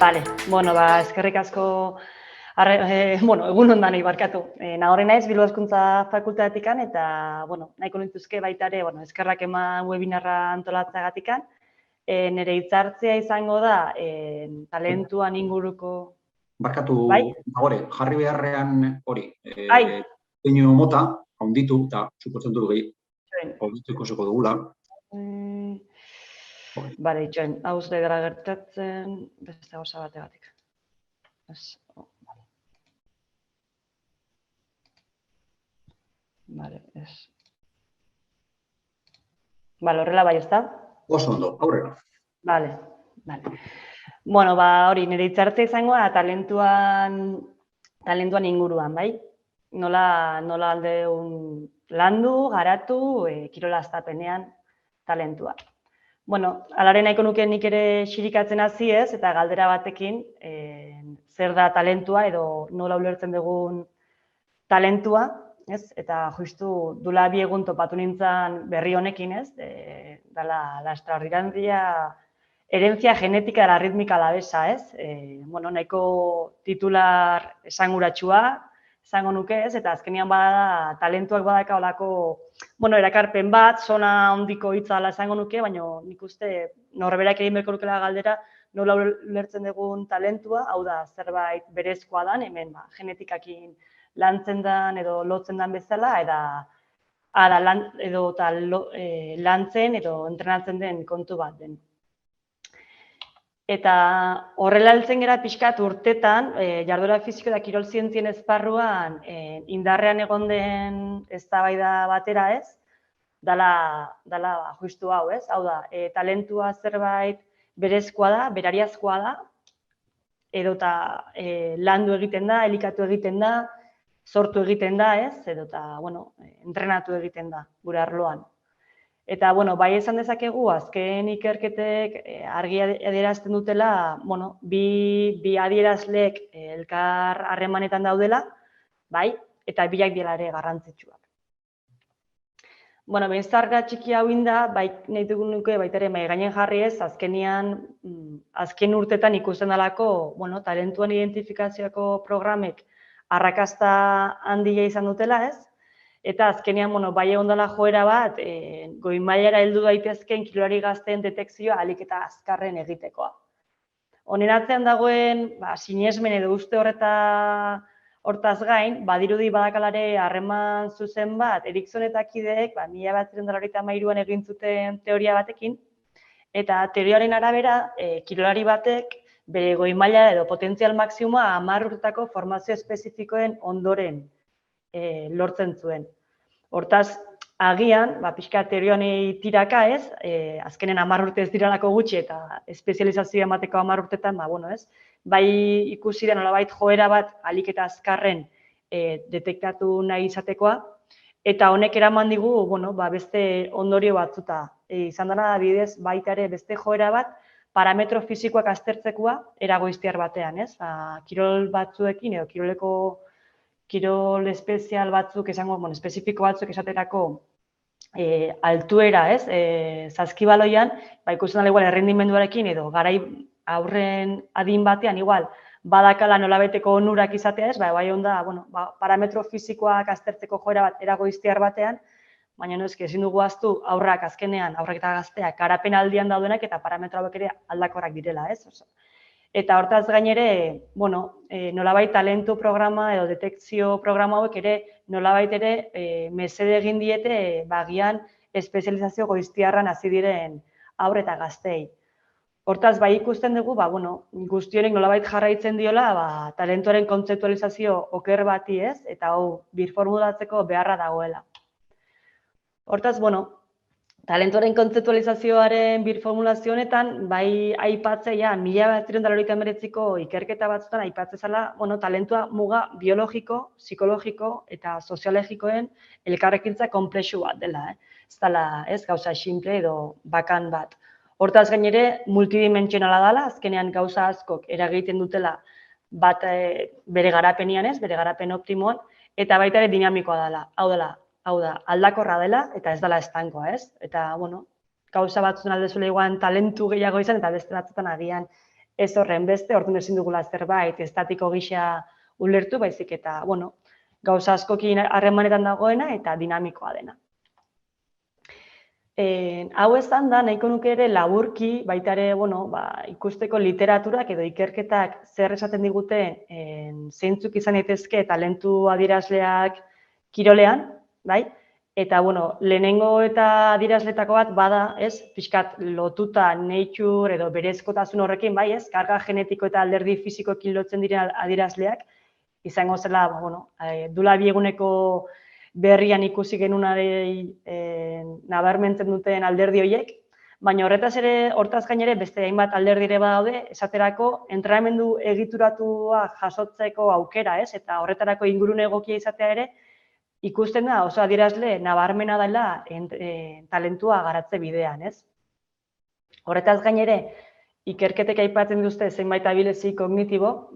Vale, eskerrik asko, egun on danei barkatu. Nagore naiz Bilbo Hezkuntza Fakultatetikan eta, nahiko nituzke baita ere, eskerrak eman webinarra antolatzeagatikan. Nire hitzartzea izango da, talentuan inguruko... Barkatu, Nagore, jarri beharrean hori, Ai! peinu mota, handitu, eta supotzen dut gehi, handitu ikusiko dugula. Bale, itxoen, hau zure gara gertatzen, beste gauza bategatik. Bale, ez. Bale, horrela bai, ez da? Oso ondo, aurrera. Bale. Hori, nire hitzartzea izango da talentuan inguruan, bai? Nola aldeun landu, garatu, kirola aztapenean talentua. Alare nahiko nuke nik ere xirikatzen hasi ez, eta galdera batekin zer da talentua edo nola ulertzen dugun talentua, ez? Eta justu dula bi egun topatu nintzen berri honekin, ez? Dala la extraordinaria herencia genética de la rítmica alavesa, ez? Nahiko titular esanguratsua, izango nuke, ez? Eta azkenean bada talentuak badaka olako, erakarpen bat, zona handiko hitza dela izango nuke, baina nik uste norberak egin beharko lukela galdera nola ulertzen dugun talentua, hau da, zerbait berezkoa dan, hemen genetikakin lantzen dan edo lotzen dan bezala, edo lantzen edo entrenatzen den kontu bat den. Eta horrela heltzen gara pixkat urtetan, jarduera fisiko eta kirol zientzien esparruan indarrean egon den eztabaida batera ez, dala justu hau ez, hau da, talentua zerbait berezkoa da, berariazkoa da, edota landu egiten da, elikatu egiten da, sortu egiten da ez, edota, entrenatu egiten da gure arloan. Eta, bai esan dezakegu, azken ikerketek argi adierazten dutela, bi adierazleek elkar harremanetan daudela, bai, eta biak dela ere garrantzitsuak. Behintzarga txiki hau inda, bai nahi dugun nuke baita ere mahai gainen jarri ez, azken urtetan ikusten dalako, talentuan identifikazioako programek arrakasta handia izan dutela ez, eta azkenean, bai egon dela joera bat, goi mailara heldu daitezkeen kirolari gazteen detekzioa ahalik eta azkarren egitekoa. Honen atzean dagoen, sinesmen edo uste hortaz gain, badirudi badakalare harreman zuzen bat, Erikson eta kideek, 1993an egin zuten teoria batekin, eta teoriaren arabera, kirolari batek, bere goi maila edo potentzial maximoa 10 urtetako formazio espezifikoen ondoren lortzen zuen. Hortaz, agian, pixka teorioan tiraka ez, azkenen 10 urte ez diralako gutxi eta espezializazioa emateko 10 urtetan, ez, bai ikusi da nolabait joera bat ahalik eta azkarren detektatu nahi izatekoa, eta honek eraman digu, beste ondorio batzuta. Izan dena adibidez, baita ere beste joera bat, parametro fisikoak aztertzekoa eragoiztiar batean, ez? Kirol batzuekin edo kirol espezial batzuk, espezifiko batzuk esaterako altuera, ez? Saskibaloian, ikusten dela igual errendimenduarekin edo garai aurren adin batean igual badakala nolabeteko onurak izatea, ez? Bai onda, parametro fisikoak aztertzeko joera bat eragoiztiar batean, baina ezin dugu ahaztu aurrak azkenean, aurrak eta gazteak garapen aldian daudenak eta parametro hauek ere aldakorrak direla, ez? Eta hortaz gain ere, nolabait talentu programa edo detekzio programa hauek ere nolabait ere mesede egin diete bagian espezializazio goiztiarran hasi diren aur eta gaztei. Hortaz, bai ikusten dugu, guzti honek nolabait jarraitzen diola talentuaren kontzeptualizazio oker bati ez, eta hau birformulatzeko beharra dagoela. Hortaz, talentuaren kontzeptualizazioaren birformulazio honetan, bai aipatzea 1989ko ikerketa batzutan aipatzezala, talentua muga biologiko, psikologiko eta soziologikoen elkarrekintza konplexu bat dela, ez dela, ez gauza simple edo bakan bat. Hortaz gain ere, multidimentsionala dela, azkenean gauza askok eragiten dutela bat bere garapenean ez, bere garapen optimoan, eta baita ere dinamikoa dela, hau da, aldakorra dela eta ez dela estankoa, ez? Eta, gauza batzuen alde zuela igual talentu gehiago izan eta beste batzutan agian ez horren beste, orduan ezin dugula zerbait estatiko gisa ulertu, baizik eta, bueno, gauza askokin harremanetan dagoena eta dinamikoa dena. Hau esan da, nahiko nuke ere laburki, baita ere, bueno, ikusteko literaturak edo ikerketak zer esaten digute zeintzuk izan daitezke talentu adierazleak kirolean, bai? Eta, bueno, lehenengo eta adierazletako bat bada, ez, pixkat lotuta nature edo berezkotasun horrekin, bai, ez, karga genetiko eta alderdi fisikoekin lotzen diren adierazleak, izango zela, bueno, dula bi eguneko berrian ikusi genunarei nabarmentzen duten alderdi horiek, baina hortaz gain ere beste hainbat alderdi ere badaude, esaterako entrenamendu egituratua jasotzeko aukera, ez, eta horretarako ingurune egokia izatea ere, ikusten da oso adierazle nabarmena dela talentua garatze bidean, ez? Horretaz gain ere, ikerketek aipatzen dituzte zenbait abilezi kognitibo,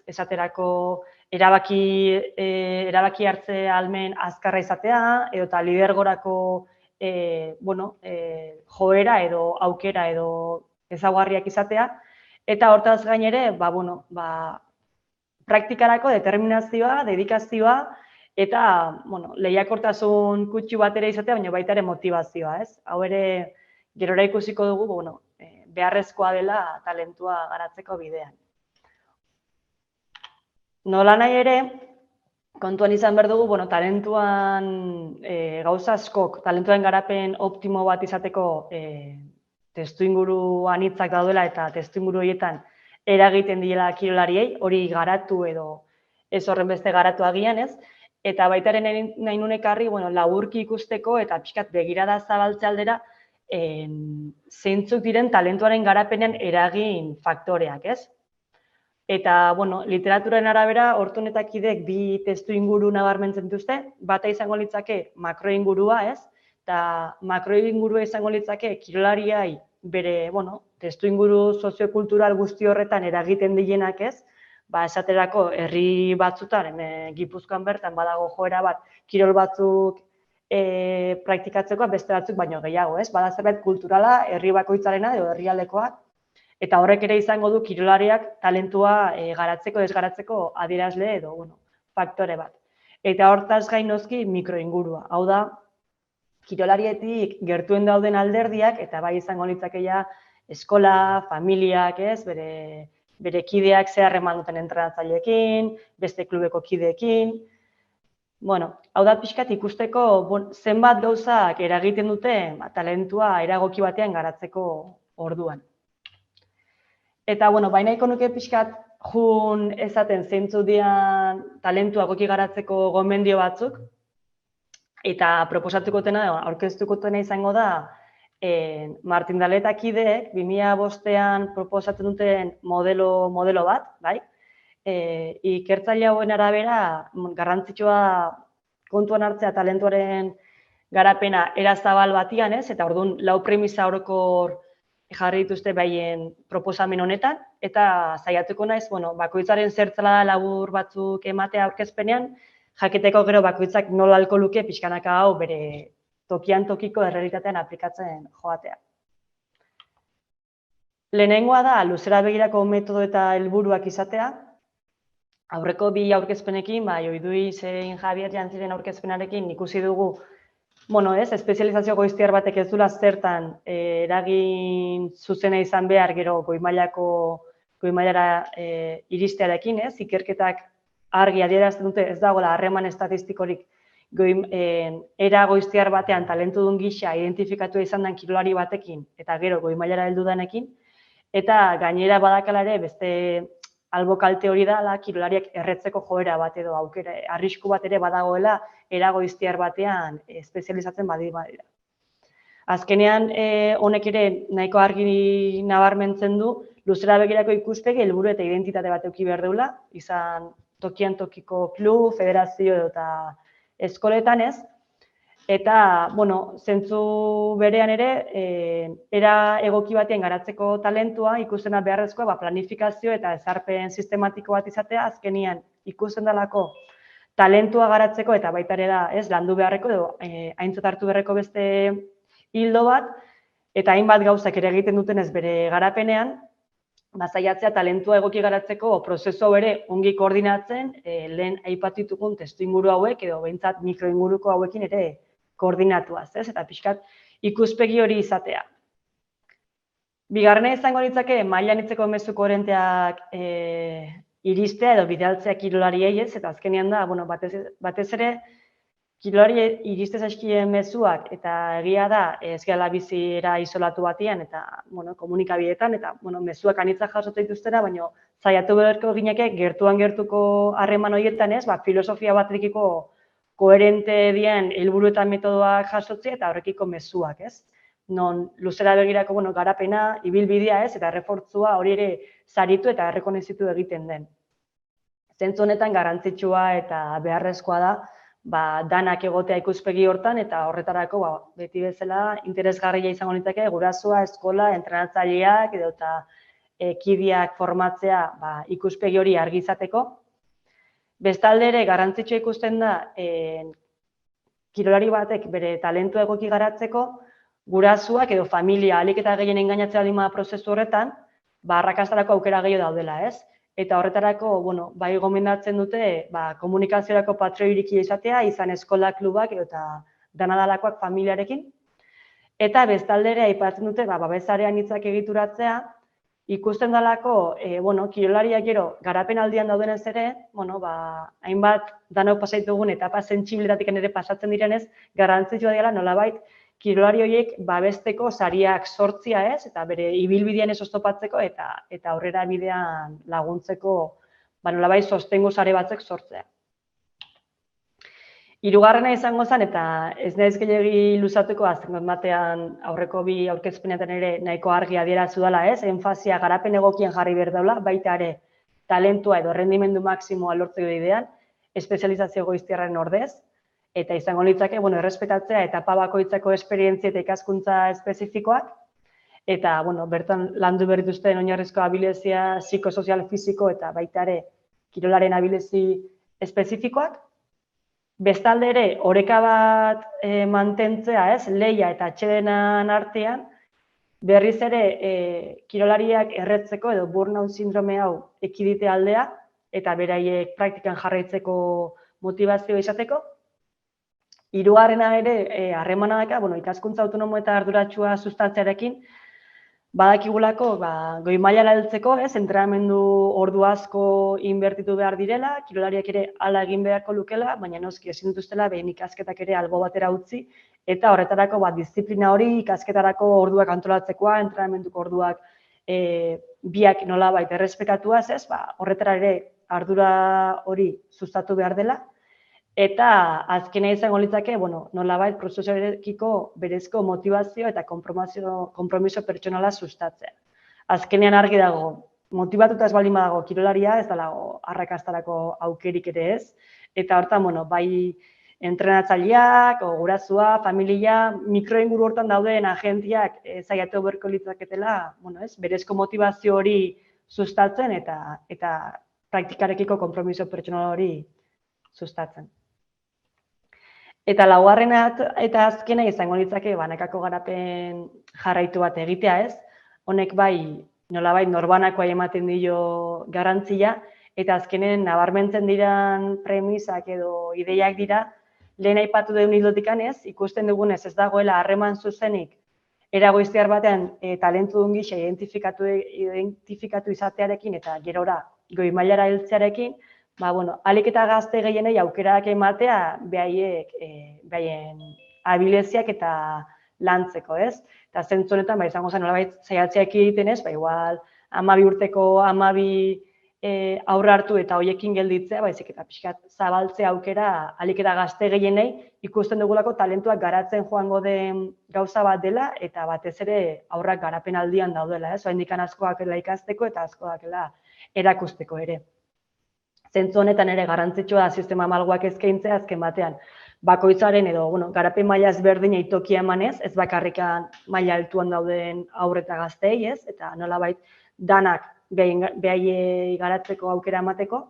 esaterako erabaki hartze ahalmen azkarra izatea, edota lidergorako joera edo aukera edo ezaugarriak izatea, eta hortaz gain ere, praktikarako determinazioa, dedikazioa, eta lehiakortasun kutsu bat ere izatea, baina baita ere motivazioa, ez? Hau ere, gerora ikusiko dugu, beharrezkoa dela talentua garatzeko bidean. Nola nahi ere, kontuan izan behar dugu, talentuan gauza askok, talentuan garapen optimo bat izateko testuinguru anitzak daudela eta testuinguru horietan eragiten diela kirolariei, hori garatu edo ez horren beste garatu agian ez, eta baitaren nahi nunekarri laburki ikusteko eta pixkat begirada zabaltze aldera zeintzuk diren talentuaren garapenean eragin faktoreak, ez? Eta, literaturaren arabera, hortunetak idek bi testu inguru nabarmentzen dituzte, bata izango litzake makroingurua, ez? Eta makroingurua izango litzake kirolariai bere, testu inguru soziokultural guzti horretan eragiten dienak, ez? Esaterako herri batzutan, Gipuzkoan bertan badago joera bat, kirol batzuk praktikatzeko beste batzuk baino gehiago, ez? Bada zerbait kulturala, herri bakoitzarena edo herrialdekoak, eta horrek ere izango du kirolariak talentua garatzeko, desgaratzeko adierazle edo, faktore bat. Eta hortaz gain noski mikroingurua. Hau da, kirolarietik gertuen dauden alderdiak, eta bai izango litzakeia eskola, familiak, ez, bere kideak zer harreman duten entrenatzaileekin, beste klubeko kideekin. Hau da pixkat ikusteko zenbat gauzak eragiten dute talentua eragoki batean garatzeko orduan. Eta, baina nuke pixkat jun ezaten zeintzu dian talentua egoki garatzeko gomendio batzuk, eta proposatuko-tena, aurkeztuko-tena izango da, Martin Daleta kideek 2005an proposatzen duten modelo bat, bai? Ikertzaile hauen arabera, garrantzitsua kontuan hartzea talentuaren garapena era zabal batian, ez? Eta orduan lau premisa orokor jarri dituzte baien proposamen honetan, eta saiatuko naiz, bakoitzaren zertzela labur batzuk ematea aurkezpenean, jakiteko gero bakoitzak nola ahalko luke pixkanaka hau bere tokian tokiko errealitatean aplikatzen joatea. Lehenengoa da, luzera begirako metodo eta helburuak izatea. Aurreko bi aurkezpenekin, Oidui zein Javier Jantziren aurkezpenarekin ikusi dugu, espezializazio goiztiar batek ez duela zertan eragin zuzena izan behar gero goi-mailara iristearekin, ez? Ikerketak argi adierazten dute ez dagoela harreman estatistikorik era goiztiar batean talentudun gisa identifikatu izan den kirolari batekin eta gero goi-mailara heldu denekin, eta gainera badakala ere beste albo kalte hori da kirolariak erretzeko joera bat edo aukera arrisku bat ere badagoela era goiztiar batean espezializatzen badira. Azkenean honek ere nahiko argi nabarmentzen du luzera begirako ikuspegi, helburu eta identitate bat eduki behar deula, izan tokian tokiko klub, federazio eta eskoletan ez. Eta, zentzu berean ere, era egoki batean garatzeko talentua ikustena beharrezkoa planifikazio eta ezarpen sistematiko bat izatea, azkenian ikusten delako talentua garatzeko eta baita ere da, ez, landu beharreko edo aintzat hartu beharreko beste hildo bat, eta hainbat gauzak ere egiten dutenez bere garapenean, saiatzea talentua egoki garatzeko prozesu hau ere ongi koordinatzen, lehen aipatu ditugun testuinguru hauek edo behintzat mikroinguruko hauekin ere koordinatuaz, ez? Eta pixkat ikuspegi hori izatea. Bigarrena izango litzake maila anitzeko mezu koherenteak iristea edo bidaltzea kirolariei, ez? Eta azkenean da, bueno, batez ere kirolari iriste zaizkien mezuak eta egia da ez gehala bizira isolatu batean eta bueno, komunikabideetan eta bueno, mezuak anitzak jasotzen dituztera, baina saiatu beharko gineke gertuan gertuko harreman horietan, ez? Filosofia batekiko koherente dien helburu eta metodoak jasotzea eta horrekiko mezuak, ez? Non luzera begirako bueno, garapena, ibilbidea, ez? Eta errefortzua hori ere saritu eta errekonozitu egiten den. Zentzu honetan garrantzitsua eta beharrezkoa da danak egotea ikuspegi hortan eta horretarako beti bezala interesgarria izango litzake gurasoa, eskola, entrenatzaileak edo eta kideak formatzea ikuspegi hori argi izateko. Bestalde ere garrantzitsua ikusten da kirolari batek bere talentua egoki garatzeko gurasoak edo familia ahalik eta gehien engainatzea baldin prozesu horretan, arrakastarako aukera gehiago daudela, ez? Eta horretarako, bueno, bai gomendatzen dute, komunikaziorako patroi irikia izatea, izan eskola, klubak eta danadalakoak familiarekin. Eta bestalde ere aipatzen dute, babesarean hitzak egituratzea, ikusten dalako, bueno, kirolariak gero garapen aldian daudenez ere, bueno, hainbat danok pasaitugun etapa sentsibiletatik ere pasatzen direnez, garrantzitsua dela nolabait kirolari horiek babesteko sariak sortzia, ez? Eta bere ibilbidean ez oztopatzeko eta aurrera bidean laguntzeko nolabait sostengu sare batzuk sortzea. Hirugarrena izango zen eta ez naiz gehiegi luzatuko azken batean aurreko bi aurkezpenetan ere nahiko argi adierazu dela, ez? Enfasia garapen egokian jarri behar daula, baita ere talentua edo errendimendu maksimoa lortzeko bidean, espezializazio goiztiarraren ordez. Eta izango litzake, bueno, errespetatzea etapa bakoitzako esperientzia eta ikaskuntza espezifikoak. Eta, bueno, bertan landu behar dituzten oinarrizko abilezia psikosozial fisiko eta baita ere kirolaren abilezi espezifikoak. Bestalde ere, oreka bat mantentzea, ez, lehia eta atsedenan artean, berriz ere kirolariak erretzeko edo burnout sindrome hau ekidite aldea eta beraiek praktikan jarraitzeko motivazioa izateko. Hirugarrena ere, harremana daka, bueno, ikaskuntza autonomo eta arduratsua sustatzearekin, badakigulako, goi mailara heltzeko, ez, entrenamendu ordu asko inbertitu behar direla, kirolariak ere hala egin beharko lukela, baina noski ezin dituztela behin ikasketak ere albo batera utzi, eta horretarako disiplina hori ikasketarako orduak antolatzekoa, entrenamenduko orduak biak nolabait errespetatuaz, ez, horretara ere ardura hori sustatu behar dela. Eta azkena izango litzake, bueno, nolabait prozesuarekiko berezko motivazio eta konpromiso pertsonala sustatzea. Azkenean argi dago, motibatuta ez baldin badago kirolaria, ez dago arrakastarako aukerik ere ez. Eta hortan, bueno, bai entrenatzaileak, gurasoa, familia, mikroinguru hortan dauden agentiak saiatu beharko litzaketela, bueno, ez, berezko motivazio hori sustatzen eta praktikarekiko konpromiso pertsonal hori sustatzen. Eta laugarrena eta azkena izango litzake banakako garapen jarraitu bat egitea, ez? Honek bai nolabait norbanakoa ematen dio garrantzia eta azkenen nabarmentzen diran premisak edo ideiak dira, lehen aipatu duen ildotikan, ez? Ikusten dugunez ez dagoela harreman zuzenik era goiztiar batean talentudun gisa identifikatu izatearekin eta gerora goi mailara heltzearekin, bueno, ahalik eta gazte gehienei aukerak ematea behaien abileziak eta lantzeko, ez? Eta zentzu honetan, izango zen nolabait saiatzeak egiten ez, igual 12 urteko 12 aurre hartu eta hoiekin gelditzea, baizik eta pixkat zabaltzea aukera ahalik eta gazte gehienei ikusten dugulako talentuak garatzen joango den gauza bat dela eta batez ere aurrak garapen aldian daudela, ez? Oraindik askoak ikasteko eta askoak erakusteko ere. Zentzu honetan ere garrantzitsua da sistema malguak eskaintzea azken batean. Bakoitzaren edo, bueno, garapen maila ezberdina itokia emanez, ez bakarrikan maila altuan dauden haur eta gazteei, ez? Eta nolabait danak behaiei garatzeko aukera emateko.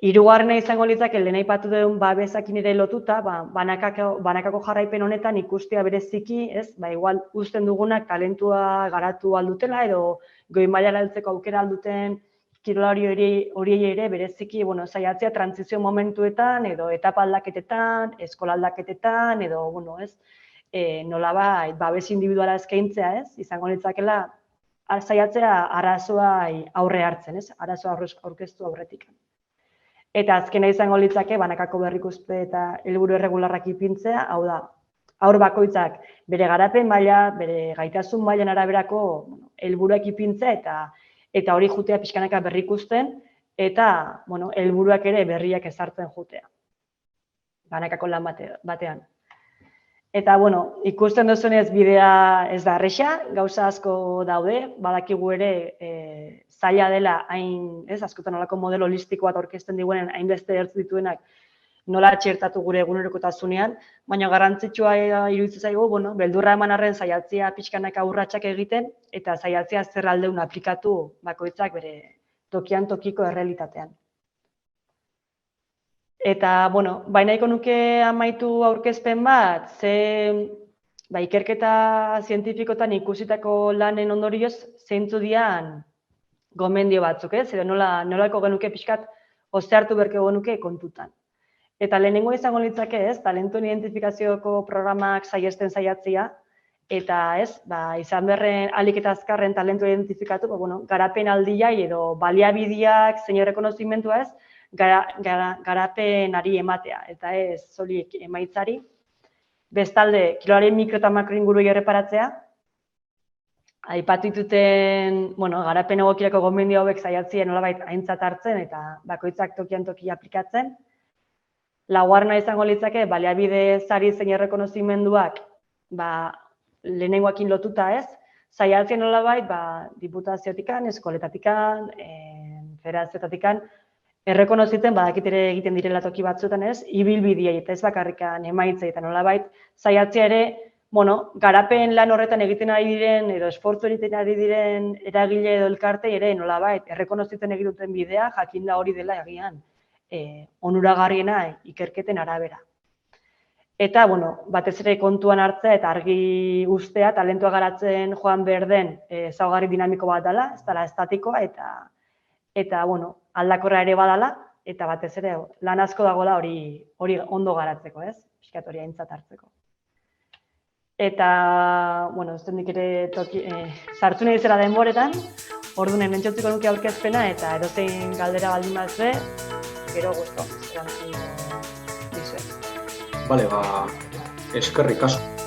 Hirugarrena izango litzake lehen aipatu duen babesakin ere lotuta, banakako jarraipen honetan ikustea bereziki, ez? Igual uzten dugunak talentua garatu aldutela edo goi mailara heltzeko aukera alduten kirolari horiei ere bereziki, saiatzea trantsizio momentuetan edo etapa aldaketetan, eskola aldaketetan edo, ez? Nolabait babes indibiduala eskaintzea, ez? Izango litzakela saiatzea arazoa aurre hartzen, ez? Arazoa aurkeztu aurretik. Eta azkena izango litzake banakako berrikuspe eta helburu erregularrak ipintzea, hau da, haur bakoitzak bere garapen maila, bere gaitasun mailan araberako helburuak ipintzea eta hori jutea pixkanaka berrikusten eta helburuak ere berriak ezartzen jutea. Banakako lan batean. Eta, ikusten duzunez bidea ez da erresa, gauza asko daude, badakigu ere zaila dela hain, askotan nolako modelo holistiko bat aurkezten diguenen hainbeste ertz dituenak nola txertatu gure egunerokotasunean, baina garrantzitsua iruditzen zaigu, beldurra eman arren saiatzea pixkanaka urratsak egiten eta saiatzea zer aldeun aplikatu bakoitzak bere tokian tokiko errealitatean. Eta, nahiko nuke amaitu aurkezpen bat, ikerketa zientifikotan ikusitako lanen ondorioz zeintzu dian gomendio batzuk, ez? Edo nolako genuke pixkat ozehartu berko genuke kontutan. Eta lehenengo izango litzake, ez? Talentuen identifikazioko programak saiesten saiatzea, eta, ez? Izan berren alik eta azkarren talentua identifikatu, garapen aldiai edo baliabideak zein errekonozimendua, ez? Garapenari ematea, eta ez soilik emaitzari. Bestalde, kirolaren mikro eta makro inguruei erreparatzea. Aipatu dituten, garapen egokirako gomendio hauek saiatzea nolabait aintzat hartzen eta bakoitzak tokian toki aplikatzen. Laugarrena izango litzake, baliabide sari zein errekonozimenduak lehenengoekin lotuta, ez? Saiatzea nolabait, diputaziotikan, eskoletatikan, federazioetatik, errekonozitzen, badakit ere egiten direla toki batzuetan, ez? Ibilbideei eta ez bakarrikan emaitzei eta nolabait, saiatzea ere, garapen lan horretan egiten ari diren edo esfortzu egiten ari diren eragile edo elkartei ere nolabait, errekonozitzen egin duten bidea, jakinda hori dela egian onuragarriena ikerketen arabera. Eta, batez ere kontuan hartzea eta argi ustea talentua garatzen joan behar den ezaugarri dinamiko bat dela, ez dela estatikoa eta, aldakorra ere badala, eta batez ere lan asko dagoela hori ondo garatzeko, ez? Pixkat hori aintzat hartzeko. Eta, ez nik ere sartu nahi zela denboretan, orduan hementxotziko nuke aurkezpena, eta edozein galdera baldin bazue, gero gusto, erantzun dizuet. Bale, eskerrik asko.